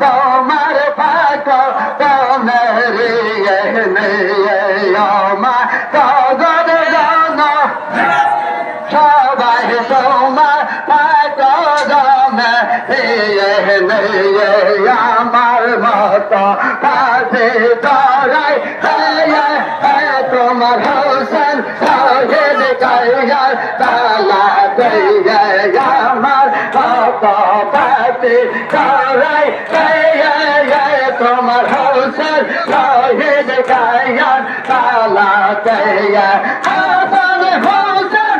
তোমার পাক তোমারি মা তগর জন সবাই তোমার পাক আমার মত পাশে তরাই তোমার হোসেন শহীদ কাইয়ার তালা আমার মত পাশে তরাই তোমার হোসেন শহীদ কাইয়ার তালা হাসান হোসেন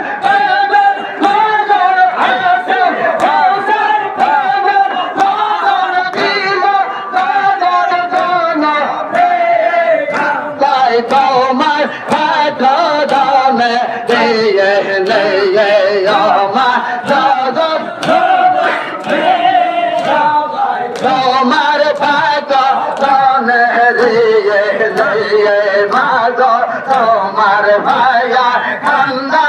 তোমার হাত দামে দিয়ে নিয়ে আমার জগৎ তোমার হাত দামে দিয়ে নিয়ে মাগ তোমার ভাইয়া ঠান্ডা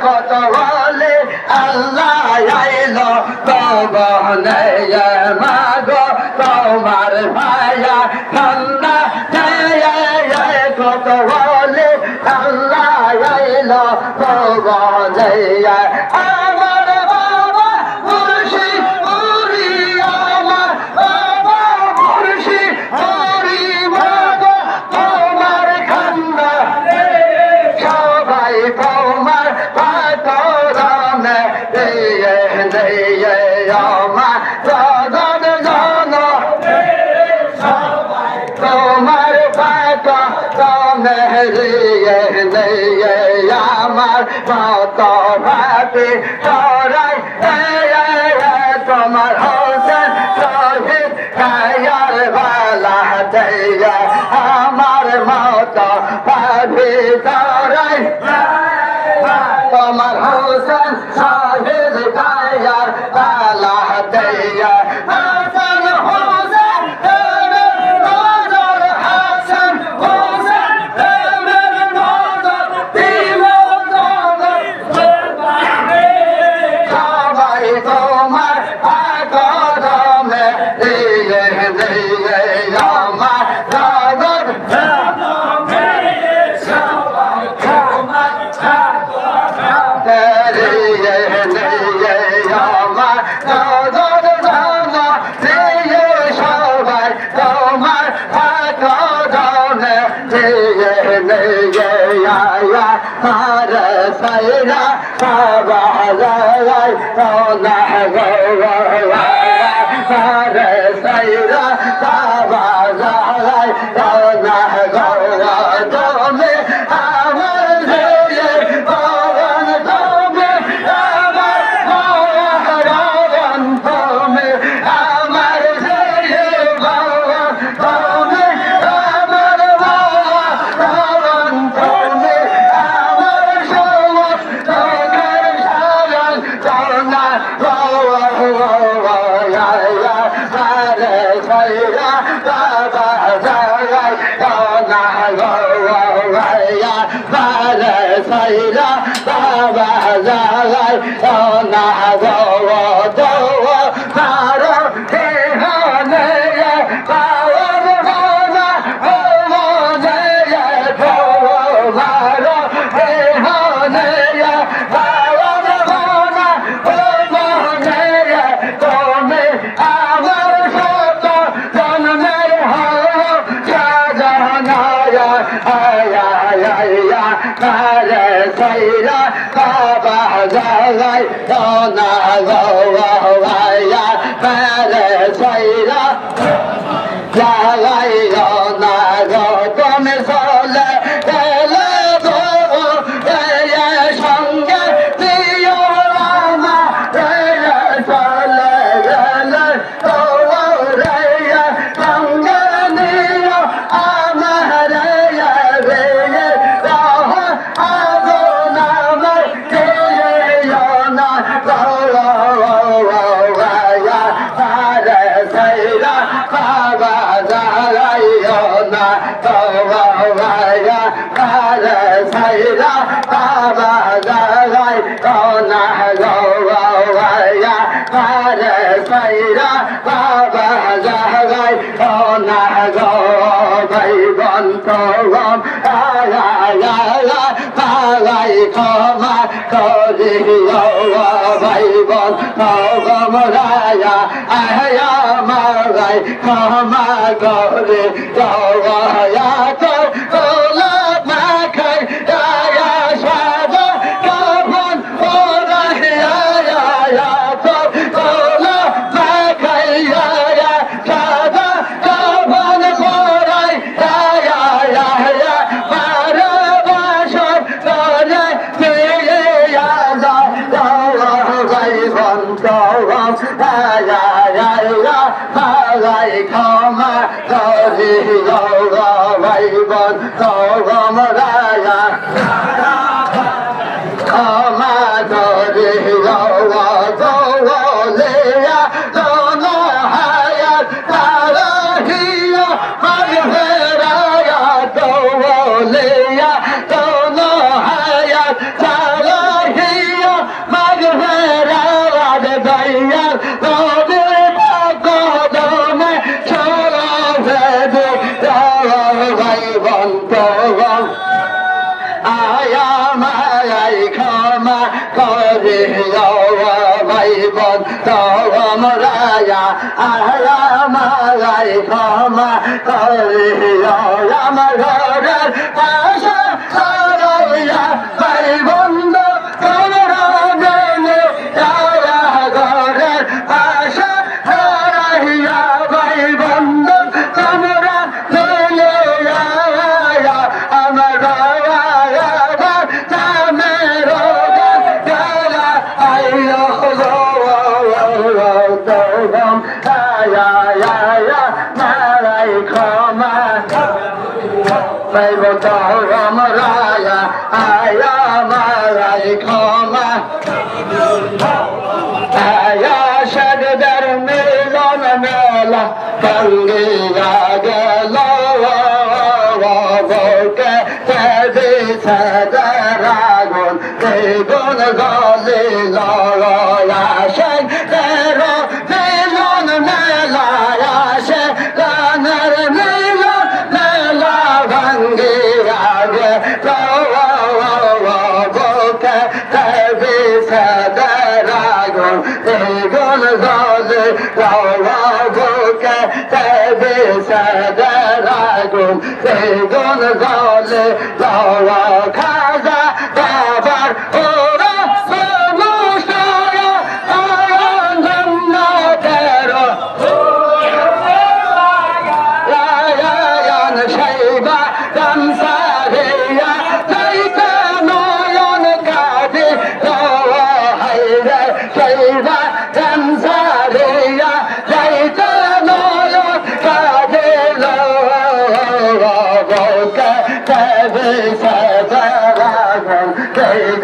কত বলে আল্লাহ আইলো তবনে মাগ তোমার ভাইয়া ঠান্ডা কত বলে আল্লাহ আইলো তবনে আমার বাবা মুর্শিদ পুরি আমার বাবা মুর্শিদ পুরি মাগ তোমার খান্দা সবাই তোমার পাতরামে দিয়ে দিয়ে আমার জগৎ জন তোমার পাতরামে দিয়ে দিয়ে আমার মত ভাতে সরাই তোমার হোসেন শহীদ কায়ার বালা দিয়া আমার মত ভাবে সরাই তোমার হোসেন শহীদ কায়ার বালা দিয়া হাসান হোসেন হাসান হোসেন সবাই তোমার আকদমে দিয়ে দিয়ে আমার জগৎ সাইরা বাবা যাই না সাইরা বাবা যাই না তুমি আমার পবন তুমি আমার পবন তুমি আমার পবন তুমি আমার পবন তুমি আমার সমস্ত সারণ চরণা সাইরা বাবা যাই না সাইরা বাবা যাই না মারো হেহনে পাওয়ার ভানা মনে মারো হেহনে পাওয়ার ভানা মনে তুমি আমার সত জন্মের হও সাজানায়া আয়া আয়া মারে সাইরা বাবা যাই না আয়া মারে সাইরা যাই না তুমি চলে গেলে সঙ্গে প্রিয় রামা চলে গেলে সঙ্গে নিয় আমার আগুন আমার জাগাই কোনা গৌয়া পারে সাইরা বাবা জাগাই কোনা গো ভাই বন্ত গম আয়া পালাই ক্ষমা করি ভাই বন্ত গম রায়া আয়া মাগাই ক্ষমা করে গয়া তো গোলা মাখাই রায়া সাদা কাবন ওরা আয়া তো গোলা মাখাই রায়া সাদা কাবন পরাই রায়া মারা বাসর করে মেয়ে আলা ভাই বন্ত গম আয়া ভাই ক্ষমা করি ভাই বন্ত গম রায়া ক্ষমা করি গৌলিয়া দোনো হায়াত তারা হিয়া মাগবে রায়া গৌলিয়া দোনো হায়াত তারা হিয়া মাগবে রায়া দইয়া কদমে চলো ভেদে ভাই বন্ত আয়া মায়াই ক্ষমা করে ভাই বন্ত রায়া আয়া মায়াই ক্ষমা করে আমার ঘরের পাশে সরাইয়া ভাই বন্ধ তোমরা গেলে আয়া ঘরের পাশে সরাইয়া ভাই বন্ধ তোমরা গেলে আয়া আমার ভাই বন্ত গম রায়া আয়া মারাই ক্ষমা আয়া সগদর মিলন মেলা কঙ্গিয়া গেল বউকে তেজি সদরাগুন গুন গলি লয়া সেই তেরো মিলন মেলা আসে গানের মিলন মেলা ভাঙ্গিয়া গে বউকে তেজি সদরাগুন গুন গলি বউকে তেজি সদরাগুন গুন গলি লয়া খাজা বাবার ওরা সমুসায়া আনন্দ তেরো রায়ান শৈবা কামসারিয়া যাইতে নয়ন কাজে হাইরে শৈবা কামসারিয়া যাইতে নয়ন কাজে বউকে তেজি সদরাগুন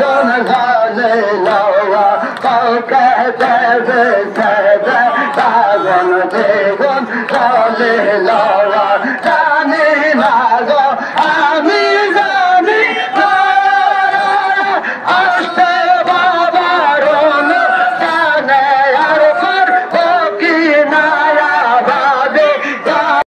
গুন গলি লয়া বউকে তেজি সদরাগুন গুন গলি লয়া